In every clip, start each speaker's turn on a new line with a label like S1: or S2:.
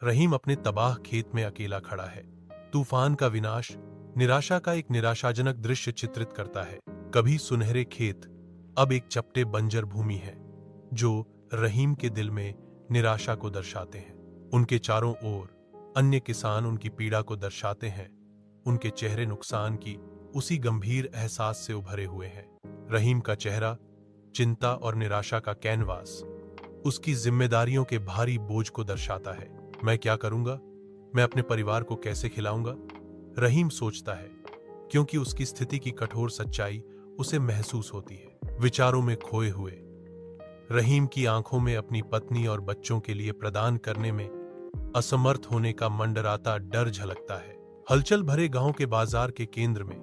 S1: रहीम अपने तबाह खेत में अकेला खड़ा है। तूफान का विनाश निराशा का एक निराशाजनक दृश्य चित्रित करता है। कभी सुनहरे खेत अब एक चपटे बंजर भूमि है, जो रहीम के दिल में निराशा को दर्शाते हैं। उनके चारों ओर अन्य किसान उनकी पीड़ा को दर्शाते हैं। उनके चेहरे नुकसान की उसी गंभीर एहसास से उभरे हुए हैं। रहीम का चेहरा चिंता और निराशा का कैनवास उसकी जिम्मेदारियों के भारी बोझ को दर्शाता है। मैं क्या करूंगा? मैं अपने परिवार को कैसे खिलाऊंगा? रहीम सोचता है, क्योंकि उसकी स्थिति की कठोर सच्चाई उसे महसूस होती है। विचारों में खोए हुए रहीम की आंखों में अपनी पत्नी और बच्चों के लिए प्रदान करने में असमर्थ होने का मंडराता डर झलकता है। हलचल भरे गांव के बाजार के केंद्र में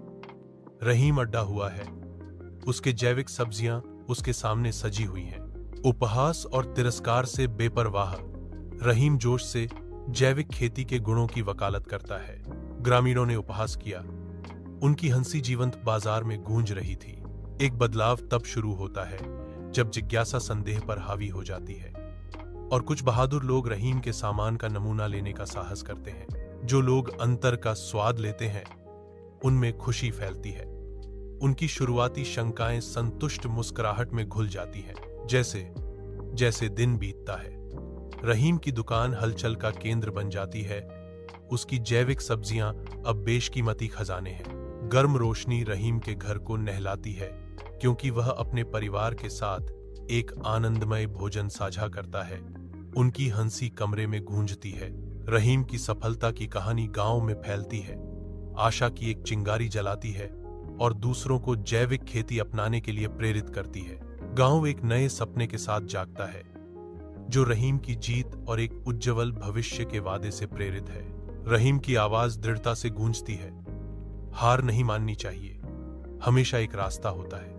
S1: रहीम अड्डा हुआ है। उसके जैविक सब्जियां उसके सामने सजी हुई हैं। उपहास और तिरस्कार से बेपरवाह रहीम जोश से जैविक खेती के गुणों की वकालत करता है। ग्रामीणों ने उपहास किया। उनकी हंसी जीवंत बाजार में गूंज रही थी। एक बदलाव तब शुरू होता है जब जिज्ञासा संदेह पर हावी हो जाती है और कुछ बहादुर लोग रहीम के सामान का नमूना लेने का साहस करते हैं। जो लोग अंतर का स्वाद लेते हैं, उनमें खुशी फैलती है। उनकी शुरुआती शंकाएं संतुष्ट मुस्कुराहट में घुल जाती हैं। जैसे जैसे दिन बीतता है, रहीम की दुकान हलचल का केंद्र बन जाती है। उसकी जैविक सब्जियां अब बेशकीमती खजाने हैं। गर्म रोशनी रहीम के घर को नहलाती है, क्योंकि वह अपने परिवार के साथ एक आनंदमय भोजन साझा करता है। उनकी हंसी कमरे में गूंजती है। रहीम की सफलता की कहानी गांव में फैलती है, आशा की एक चिंगारी जलाती है और दूसरों को जैविक खेती अपनाने के लिए प्रेरित करती है। गांव एक नए सपने के साथ जागता है, जो रहीम की जीत और एक उज्जवल भविष्य के वादे से प्रेरित है। रहीम की आवाज दृढ़ता से गूंजती है, हार नहीं माननी चाहिए, हमेशा एक रास्ता होता है।